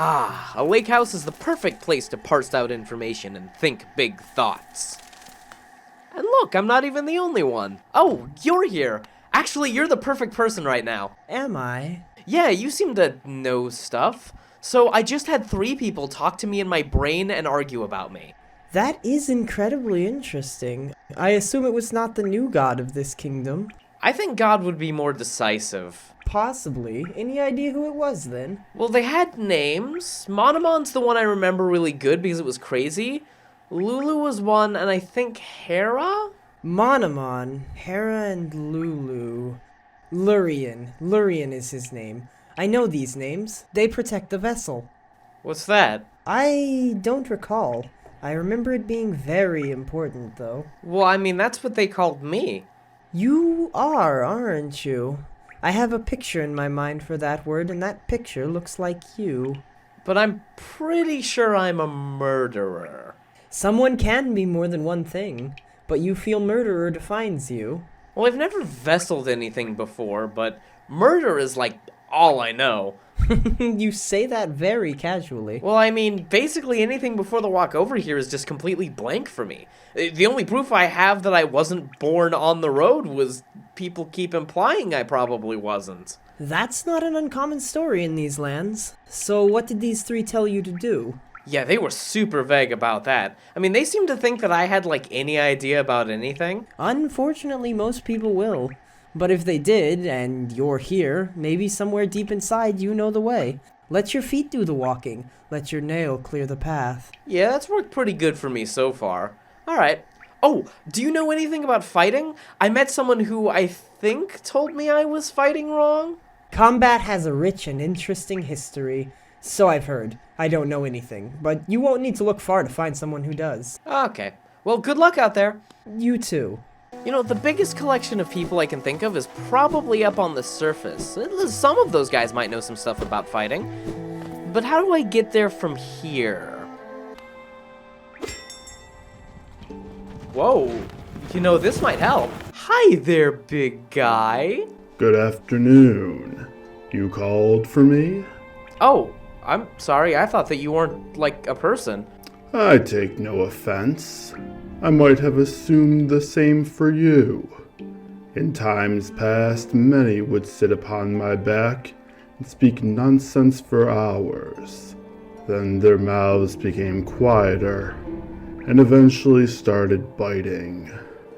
Ah, a lake house is the perfect place to parse out information and think big thoughts. And look, I'm not even the only one. Oh, you're here. Actually, you're the perfect person right now. Am I? Yeah, you seem to know stuff. So I just had 3 people talk to me in my brain and argue about me. That is incredibly interesting. I assume it was not the new god of this kingdom. I think God would be more decisive. Possibly. Any idea who it was then? Well, they had names. Monomon's the one I remember really good because it was crazy. Lulu was one, and I think Hera? Monomon, Hera and Lulu. Lurian. Lurian is his name. I know these names. They protect the vessel. What's that? I don't recall. I remember it being very important, though. Well, I mean, that's what they called me. You are, aren't you? I have a picture in my mind for that word, and that picture looks like you. But I'm pretty sure I'm a murderer. Someone can be more than one thing, but you feel murderer defines you. Well, I've never vesseled anything before, but murder is like all I know. You say that very casually. Well, I mean, basically anything before the walk over here is just completely blank for me. The only proof I have that I wasn't born on the road was people keep implying I probably wasn't. That's not an uncommon story in these lands. So what did these 3 tell you to do? Yeah, they were super vague about that. I mean, they seemed to think that I had, like, any idea about anything. Unfortunately, most people will. But if they did, and you're here, maybe somewhere deep inside you know the way. Let your feet do the walking. Let your nail clear the path. Yeah, that's worked pretty good for me so far. Alright. Oh, do you know anything about fighting? I met someone who I think told me I was fighting wrong. Combat has a rich and interesting history. So I've heard. I don't know anything, but you won't need to look far to find someone who does. Okay. Well, good luck out there. You too. You know, the biggest collection of people I can think of is probably up on the surface. Some of those guys might know some stuff about fighting. But how do I get there from here? Whoa. You know, this might help. Hi there, big guy. Good afternoon. You called for me? Oh, I'm sorry. I thought that you weren't, like, a person. I take no offense. I might have assumed the same for you. In times past, many would sit upon my back and speak nonsense for hours. Then their mouths became quieter and eventually started biting.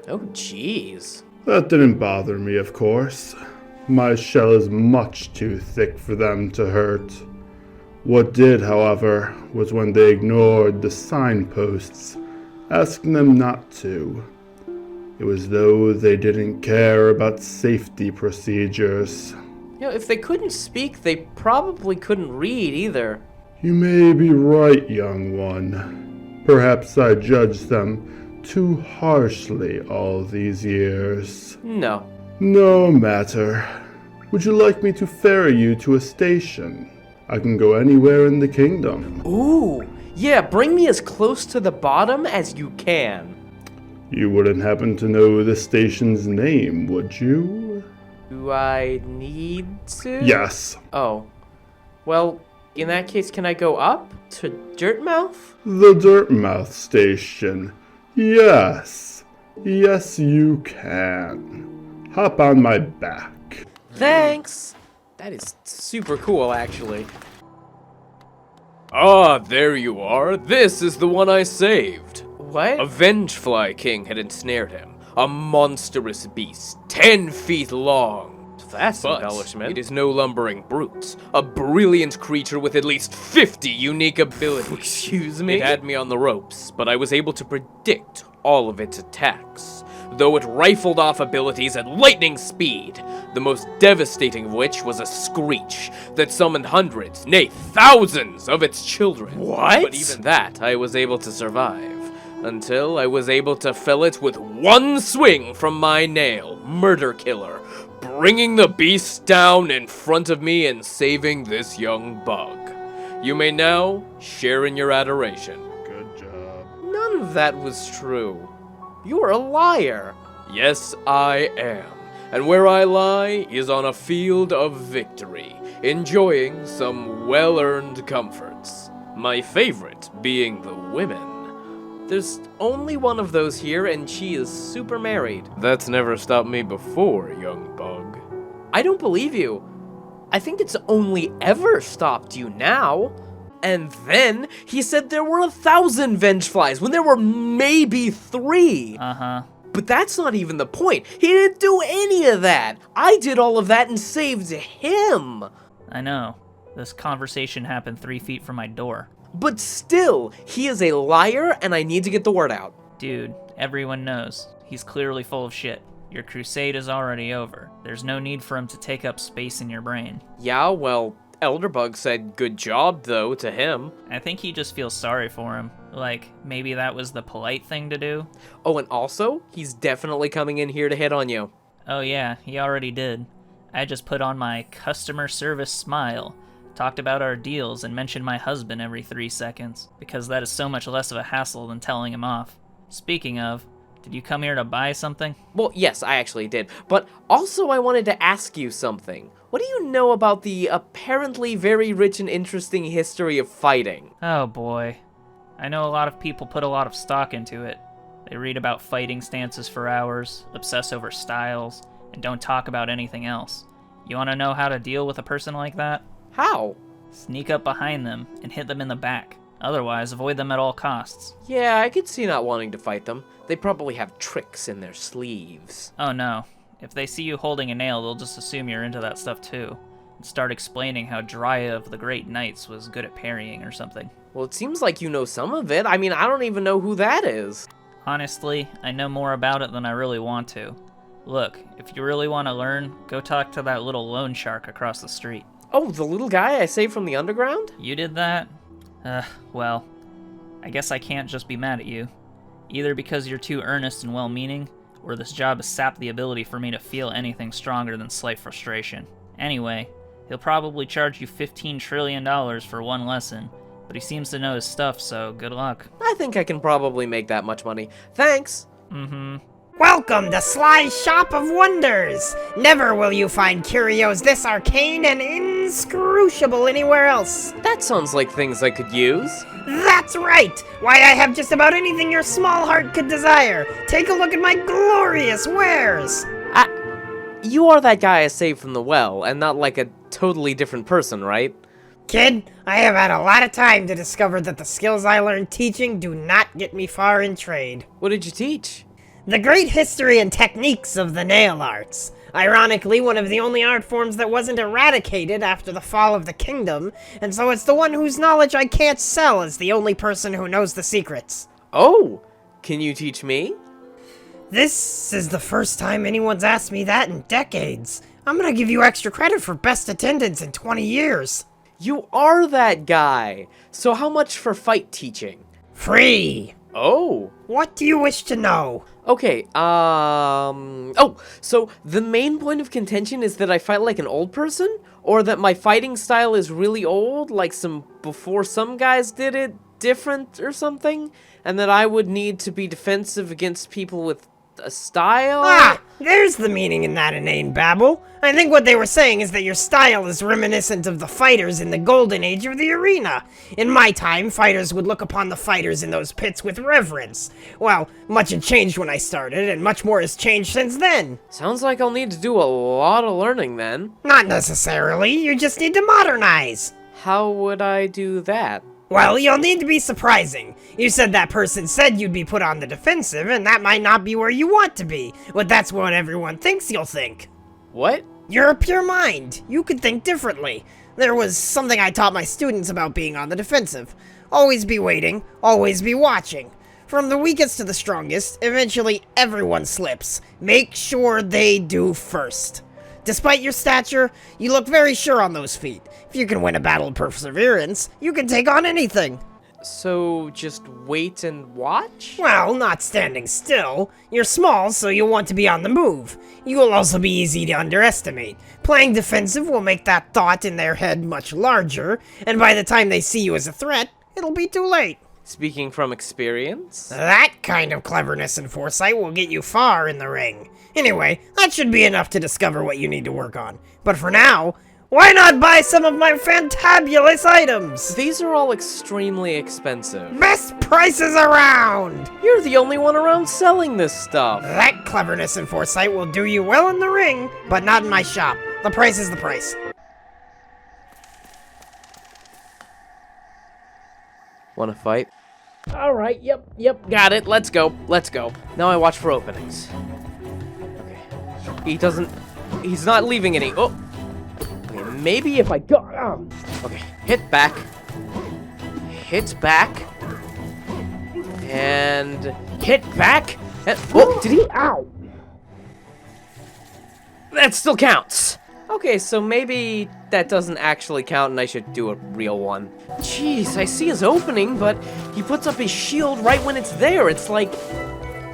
Oh, jeez. That didn't bother me, of course. My shell is much too thick for them to hurt. What did, however, was when they ignored the signposts, asking them not to. It was though they didn't care about safety procedures. You know, if they couldn't speak, they probably couldn't read either. You may be right, young one. Perhaps I judged them too harshly all these years. No. No matter. Would you like me to ferry you to a station? I can go anywhere in the kingdom. Ooh, yeah, bring me as close to the bottom as you can. You wouldn't happen to know the station's name, would you? Do I need to? Yes. Oh. Well, in that case, can I go up to Dirtmouth? The Dirtmouth Station. Yes. Yes, you can. Hop on my back. Thanks! That is super cool, actually. Ah, there you are. This is the one I saved. What? A Vengefly King had ensnared him. A monstrous beast, 10 feet long. That's But embellishment. it is no lumbering brute. A brilliant creature with at least 50 unique abilities. Excuse me? It had me on the ropes, but I was able to predict all of its attacks. Though it rifled off abilities at lightning speed, the most devastating of which was a screech that summoned hundreds, nay thousands of its children. What? But even that I was able to survive, until I was able to fell it with one swing from my nail, Murder Killer, bringing the beast down in front of me and saving this young bug. You may now share in your adoration. Good job. None of that was true. You are a liar. Yes, I am. And where I lie is on a field of victory. enjoying some well-earned comforts. My favorite being the women. There's only one of those here, and she is super married. That's never stopped me before, young bug. I don't believe you. I think it's only ever stopped you now. And then he said there were 1,000 Vengeflies when there were maybe 3. Uh-huh. But that's not even the point. He didn't do any of that. I did all of that and saved him. I know. This conversation happened 3 feet from my door. But still, he is a liar and I need to get the word out. Dude, everyone knows. He's clearly full of shit. Your crusade is already over. There's no need for him to take up space in your brain. Yeah, well, Elderbug said good job, though, to him. I think he just feels sorry for him. Like, maybe that was the polite thing to do? Oh, and also, he's definitely coming in here to hit on you. Oh yeah, he already did. I just put on my customer service smile, talked about our deals, and mentioned my husband every 3 seconds, because that is so much less of a hassle than telling him off. Speaking of, did you come here to buy something? Well, yes, I actually did. But also I wanted to ask you something. What do you know about the apparently very rich and interesting history of fighting? Oh boy. I know a lot of people put a lot of stock into it. They read about fighting stances for hours, obsess over styles, and don't talk about anything else. You want to know how to deal with a person like that? How? Sneak up behind them and hit them in the back. Otherwise, avoid them at all costs. Yeah, I could see not wanting to fight them. They probably have tricks in their sleeves. Oh no. If they see you holding a nail, they'll just assume you're into that stuff too, and start explaining how Dryia of the Great Knights was good at parrying or something. Well, it seems like you know some of it. I mean, I don't even know who that is. Honestly, I know more about it than I really want to. Look, if you really want to learn, go talk to that little loan shark across the street. Oh, the little guy I saved from the underground? You did that? Well, I guess I can't just be mad at you. Either because you're too earnest and well-meaning, or this job has sapped the ability for me to feel anything stronger than slight frustration. Anyway, he'll probably charge you $15 trillion for one lesson, but he seems to know his stuff, so good luck. I think I can probably make that much money. Thanks. Mm-hmm. Welcome to Sly's Shop of Wonders! Never will you find curios this arcane and inscrutable anywhere else. That sounds like things I could use. That's right! Why, I have just about anything your small heart could desire. Take a look at my glorious wares! You are that guy I saved from the well, and not like a totally different person, right? Kid, I have had a lot of time to discover that the skills I learned teaching do not get me far in trade. What did you teach? The great history and techniques of the nail arts. Ironically, one of the only art forms that wasn't eradicated after the fall of the kingdom, and so it's the one whose knowledge I can't sell as the only person who knows the secrets. Oh, can you teach me? This is the first time anyone's asked me that in decades. I'm gonna give you extra credit for best attendance in 20 years. You are that guy. So how much for fight teaching? Free. Oh. What do you wish to know? Okay, oh, so the main point of contention is that I fight like an old person? Or that my fighting style is really old, like before some guys did it different or something? And that I would need to be defensive against people with a style? Ah, there's the meaning in that inane babble. I think what they were saying is that your style is reminiscent of the fighters in the golden age of the arena. In my time, fighters would look upon the fighters in those pits with reverence. Well, much had changed when I started, and much more has changed since then. Sounds like I'll need to do a lot of learning then. Not necessarily, you just need to modernize. How would I do that? Well, you'll need to be surprising. You said that person said you'd be put on the defensive, and that might not be where you want to be, but that's what everyone thinks you'll think. What? You're a pure mind. You could think differently. There was something I taught my students about being on the defensive. Always be waiting, always be watching. From the weakest to the strongest, eventually everyone slips. Make sure they do first. Despite your stature, you look very sure on those feet. If you can win a battle of perseverance, you can take on anything. So, just wait and watch? Well, not standing still. You're small, so you'll want to be on the move. You will also be easy to underestimate. Playing defensive will make that thought in their head much larger, and by the time they see you as a threat, it'll be too late. Speaking from experience? That kind of cleverness and foresight will get you far in the ring. Anyway, that should be enough to discover what you need to work on. But for now, Why not buy some of my fantabulous items? These are all extremely expensive. Best prices around! You're the only one around selling this stuff. That cleverness and foresight will do you well in the ring, but not in my shop. The price is the price. Wanna fight? Alright, yep, got it. Let's go. Now I watch for openings. Okay. He's not leaving any. Oh! Okay, maybe if I go. Okay, hit back. And hit back. And, oh, did he? Ow! That still counts. Okay, so maybe that doesn't actually count and I should do a real one. Jeez, I see his opening, but he puts up his shield right when it's there. It's like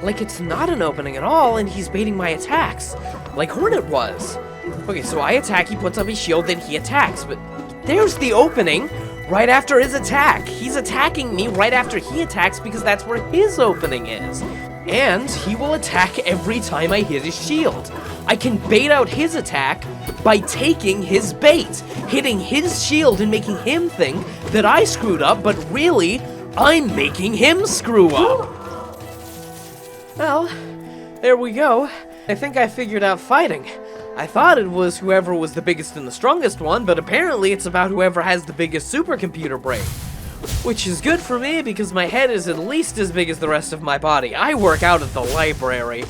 it's not an opening at all, and he's baiting my attacks, like Hornet was. Okay, so I attack, he puts up his shield, then he attacks, but there's the opening right after his attack. He's attacking me right after he attacks because that's where his opening is. And he will attack every time I hit his shield. I can bait out his attack by taking his bait, hitting his shield and making him think that I screwed up, but really, I'm making him screw up. Well, there we go. I think I figured out fighting. I thought it was whoever was the biggest and the strongest one, but apparently it's about whoever has the biggest supercomputer brain. Which is good for me because my head is at least as big as the rest of my body. I work out at the library.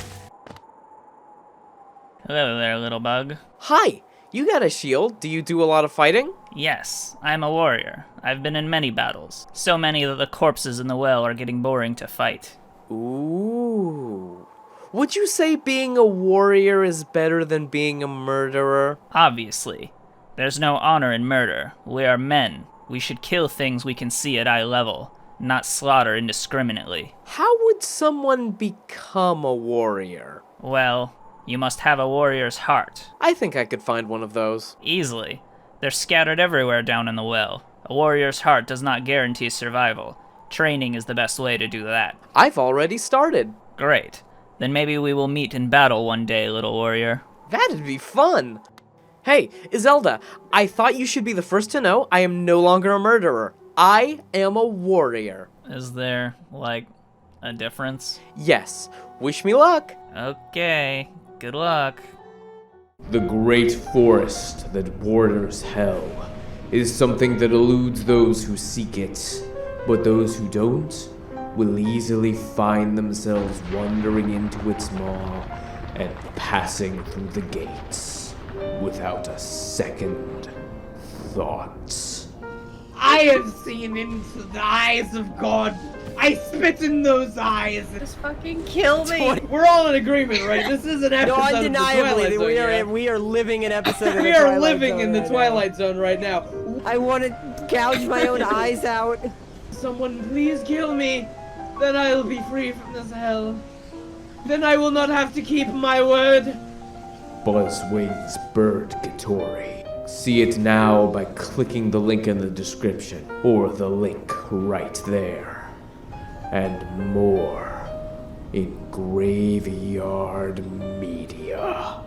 Hello there, little bug. Hi, you got a shield. Do you do a lot of fighting? Yes, I'm a warrior. I've been in many battles. So many that the corpses in the well are getting boring to fight. Ooh. Would you say being a warrior is better than being a murderer? Obviously. There's no honor in murder. We are men. We should kill things we can see at eye level, not slaughter indiscriminately. How would someone become a warrior? Well, you must have a warrior's heart. I think I could find one of those. Easily. They're scattered everywhere down in the well. A warrior's heart does not guarantee survival. Training is the best way to do that. I've already started. Great. Then maybe we will meet in battle one day, little warrior. That'd be fun. Hey, Izelda, I thought you should be the first to know I am no longer a murderer. I am a warrior. Is there, like, a difference? Yes. Wish me luck. Okay. Good luck. The great forest that borders hell is something that eludes those who seek it, but those who don't will easily find themselves wandering into its maw and passing through the gates without a second thought. I have seen into the eyes of God. I spit in those eyes. Just fucking kill me. We're all in agreement, right? This is an episode No, of the undeniably, Twilight Zone, yeah? we are living an episode of We the are Twilight living Zone in the right Twilight Zone right now. now. I want to gouge my own eyes out. Someone please kill me. Then I'll be free from this hell. Then I will not have to keep my word. Buzzwing's Bird Katori. See it now by clicking the link in the description, or the link right there. And more in Graveyard Media.